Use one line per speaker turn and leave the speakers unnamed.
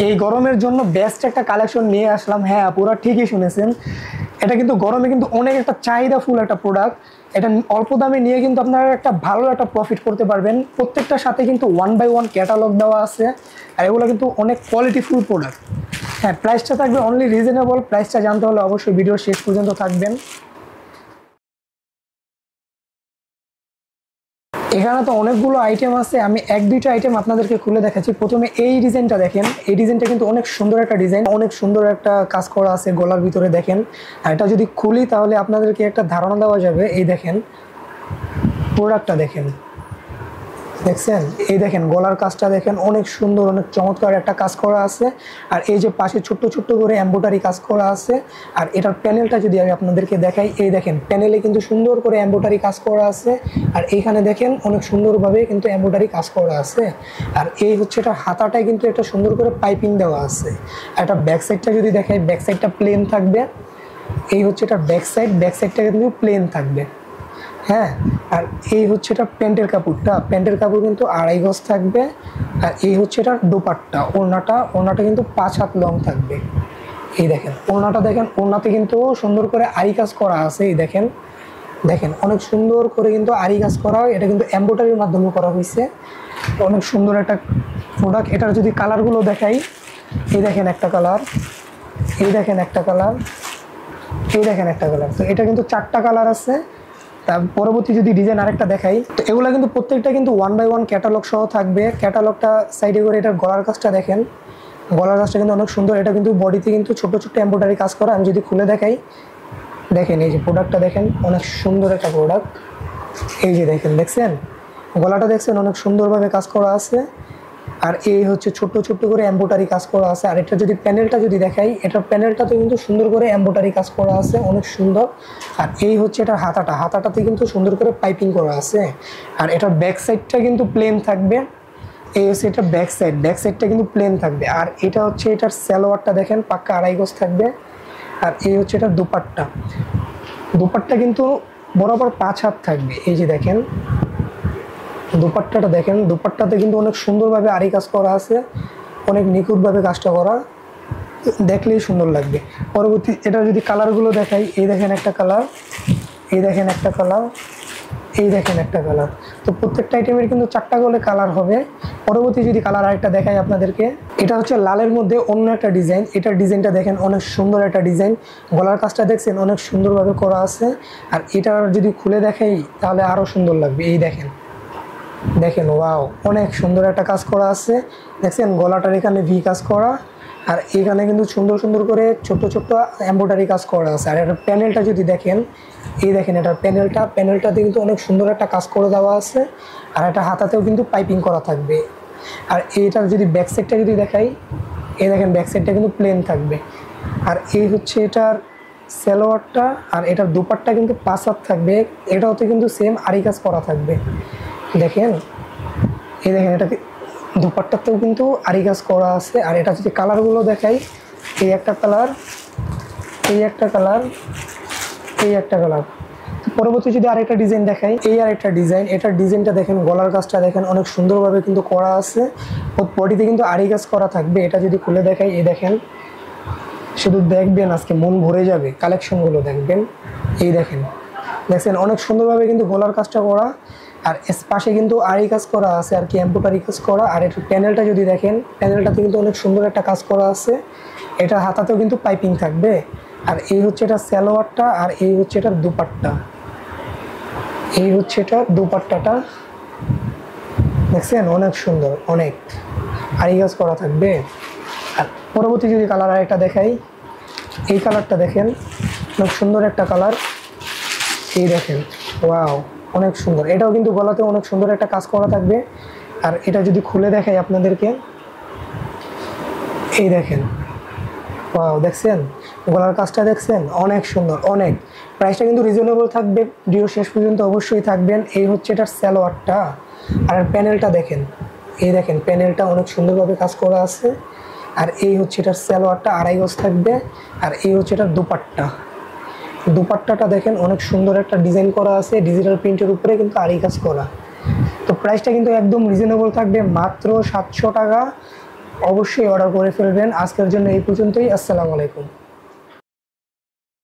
এই গরমের জন্য বেস্ট একটা কালেকশন নিয়ে আসলাম। হ্যাঁ, পুরো ঠিকই শুনেছেন। এটা কিন্তু গরমে কিন্তু অনেক একটা চাহিদাফুল একটা প্রোডাক্ট। এটা অল্প দামে নিয়ে কিন্তু আপনারা একটা ভালো একটা প্রফিট করতে পারবেন। প্রত্যেকটার সাথে কিন্তু 1 by 1 ক্যাটালগ দেওয়া আছে, আর এগুলো কিন্তু অনেক কোয়ালিটিফুল প্রোডাক্ট। হ্যাঁ, প্রাইসটা থাকবে অনলি রিজনেবল। প্রাইসটা জানতে হলে অবশ্যই ভিডিওর শেষ পর্যন্ত থাকবেন। এখানে তো অনেকগুলো আইটেম আছে, আমি এক দুইটা আইটেম আপনাদেরকে খুলে দেখাচ্ছি। প্রথমে এই ডিজাইনটা দেখেন, এই ডিজাইনটা কিন্তু অনেক সুন্দর একটা ডিজাইন, অনেক সুন্দর একটা কাজ করা আছে গলার ভিতরে দেখেন। আর এটা যদি খুলি তাহলে আপনাদেরকে একটা ধারণা দেওয়া যাবে। এই দেখেন প্রোডাক্টটা দেখেন, দেখছেন? এই দেখেন গলার কাজটা দেখেন, অনেক সুন্দর, অনেক চমৎকার একটা কাজ করা আছে। আর এই যে পাশে ছোট্ট ছোট্ট করে এমব্রয়ডারি কাজ করা আছে। আর এটার প্যানেলটা যদি আমি আপনাদেরকে দেখাই, এই দেখেন প্যানেলে কিন্তু সুন্দর করে এমব্রয়ডারি কাজ করা আছে। আর এইখানে দেখেন অনেক সুন্দরভাবে কিন্তু এমব্রয়ডারি কাজ করা আছে। আর এই হচ্ছে এটা হাতাটায় কিন্তু একটা সুন্দর করে পাইপিং দেওয়া আছে। আর এটা ব্যাক সাইডটা যদি দেখাই, ব্যাক সাইডটা প্লেন থাকবে। এই হচ্ছে এটা ব্যাক সাইড, ব্যাক সাইডটা কিন্তু প্লেন থাকবে। হ্যাঁ, আর এই হচ্ছে এটা প্যান্টের কাপড়টা, প্যান্টের কাপড় কিন্তু 2.5 গজ থাকবে। আর এই হচ্ছে এটা দোপাট্টা, ওড়নাটা কিন্তু 5 হাত লং থাকবে। এই দেখেন ওড়নাটা দেখেন, ওড়নাতে কিন্তু সুন্দর করে আরি কাজ করা আছে। এই দেখেন, দেখেন অনেক সুন্দর করে কিন্তু আরি কাজ করা, এটা কিন্তু এমব্রয়ডারির মাধ্যমে করা হয়েছে। অনেক সুন্দর একটা প্রোডাক্ট। এটার যদি কালারগুলো দেখাই, এই দেখেন একটা কালার, এই দেখেন একটা কালার, এই দেখেন একটা কালার। তো এটা কিন্তু 4টা কালার আছে। তার পরবর্তী যদি ডিজাইন আরেকটা দেখাই, তো এগুলো কিন্তু প্রত্যেকটা কিন্তু 1 by 1 ক্যাটালগ সহ থাকবে। ক্যাটালগটা সাইডে করে এটার গলার কাজটা দেখেন, গলার কাজটা কিন্তু অনেক সুন্দর। এটা কিন্তু বডিতে কিন্তু ছোট ছোট এমব্রয়ডারি কাজ করা। আমি যদি খুলে দেখাই, দেখেন এই যে প্রোডাক্টটা দেখেন, অনেক সুন্দর একটা প্রোডাক্ট। এই যে দেখেন, দেখছেন গলাটা দেখছেন, অনেক সুন্দরভাবে কাজ করা আছে। আর এই হচ্ছে ছোট্ট ছোট্ট করে এমব্রয়ডারি কাজ করা আছে। আর এটা যদি প্যানেলটা যদি দেখাই, এটার প্যানেলটাতে কিন্তু সুন্দর করে এমব্রয়ডারি কাজ করা আছে, অনেক সুন্দর। আর এই হচ্ছে এটার হাতাটাতে কিন্তু সুন্দর করে পাইপিং করা আছে। আর এটার ব্যাক সাইডটা কিন্তু প্লেন থাকবে। এই হচ্ছে এটা ব্যাক সাইডটা কিন্তু প্লেন থাকবে। আর এটা হচ্ছে এটার সালোয়ারটা দেখেন, পাক্কা 2.5 গজ থাকবে। আর এই হচ্ছে এটার দুপাট্টা কিন্তু বরাবর 5 হাত থাকবে। এই যে দেখেন দুপাট্টাটা দেখেন, দুপাট্টাতে কিন্তু অনেক সুন্দরভাবে আরি কাজ করা আছে, অনেক নিখুঁতভাবে কাজটা করা, দেখলেই সুন্দর লাগবে। পরবর্তী এটা যদি কালারগুলো দেখাই, এই দেখেন একটা কালার, এই দেখেন একটা কালার, এই দেখেন একটা কালার। তো প্রত্যেকটা আইটেমের কিন্তু 4টা করে কালার হবে। পরবর্তী যদি কালার আরেকটা দেখাই আপনাদেরকে, এটা হচ্ছে লালের মধ্যে অন্য একটা ডিজাইন। এটার ডিজাইনটা দেখেন, অনেক সুন্দর একটা ডিজাইন। গলার কাজটা দেখছেন, অনেক সুন্দরভাবে করা আছে। আর এটার যদি খুলে দেখাই তাহলে আরও সুন্দর লাগবে। এই দেখেন, দেখেন ওয়াও, অনেক সুন্দর একটা কাজ করা আছে। দেখছেন গলাটার এখানে ভি কাজ করা। আর এখানে কিন্তু সুন্দর সুন্দর করে ছোট্ট ছোট্ট এমব্রয়ডারি কাজ করা আছে। আর এটার প্যানেলটা যদি দেখেন, এই দেখেন এটার প্যানেলটাতে কিন্তু অনেক সুন্দর একটা কাজ করে দেওয়া আছে। আর এটা হাতাতেও কিন্তু পাইপিং করা থাকবে। আর এইটার যদি ব্যাক সাইডটা যদি দেখাই, এই দেখেন ব্যাক সাইডটা কিন্তু প্লেন থাকবে। আর এই হচ্ছে এটার সালোয়ারটা। আর এটার দুপাট্টা কিন্তু 5 হাত থাকবে। এটাতে কিন্তু সেম আরি কাজ করা থাকবে। দেখেন, এই দেখেন এটা দুপাট্টাতেও কিন্তু আরি কাজ করা আছে। আর এটা যদি কালারগুলো দেখাই, এই একটা কালার, এই একটা কালার, এই একটা কালার। পরবর্তী যদি আরেকটা ডিজাইন দেখাই, এই আরেকটা ডিজাইন। এটার ডিজাইনটা দেখেন, গলার কাজটা দেখেন, অনেক সুন্দরভাবে কিন্তু করা আছে। বডিতে কিন্তু আরি কাজ করা থাকবে। এটা যদি খুলে দেখাই, এই দেখেন, শুধু দেখবেন আজকে মন ভরে যাবে, কালেকশনগুলো দেখবেন। এই দেখেন, দেখছেন অনেক সুন্দরভাবে কিন্তু গলার কাজটা করা। আর পাশে কিন্তু আরি কাজ করা আছে, আর কি এমব্রয়ডারি কাজ করা। আর এটার প্যানেলটা যদি দেখেন, প্যানেলটাতে কিন্তু অনেক সুন্দর একটা কাজ করা আছে। এটা হাতাতেও কিন্তু পাইপিং থাকবে। আর এই হচ্ছে এটা সালোয়ারটা। আর এই হচ্ছে এটার দুপাট্টা, এই হচ্ছে এটা দুপাট্টাটা। দেখছেন অনেক সুন্দর, অনেক আরি কাজ করা থাকবে। আর পরবর্তী যদি কালার আরেকটা দেখাই, এই কালারটা দেখেন, অনেক সুন্দর একটা কালার। এই দেখেন ওয়াও, অনেক সুন্দর। এটাও কিন্তু গলাতে অনেক সুন্দর একটা কাজ করা থাকবে। আর এটা যদি খুলে দেখাই আপনাদেরকে, এই দেখেন ওয়াও, দেখছেন গলার কাজটা দেখছেন, অনেক সুন্দর, অনেক। প্রাইসটা কিন্তু রিজনেবল থাকবে, ভিডিও শেষ পর্যন্ত অবশ্যই থাকবেন। এই হচ্ছে এটার সালোয়ারটা। আর প্যানেলটা দেখেন, এই দেখেন প্যানেলটা অনেক সুন্দরভাবে কাজ করা আছে। আর এই হচ্ছে এটার সালোয়ারটা 2.5 গজ থাকবে। আর এই হচ্ছে এটার দুপাট্টাটা দেখেন, অনেক সুন্দর একটা ডিজাইন করা আছে, ডিজিটাল প্রিন্টের উপরে কিন্তু আরি কাজ করা। তো প্রাইসটা কিন্তু একদম রিজনেবল থাকবে, মাত্র 700 টাকা। অবশ্যই অর্ডার করে ফেলবেন। আজকের জন্য এই পর্যন্তই। আসসালামু আলাইকুম।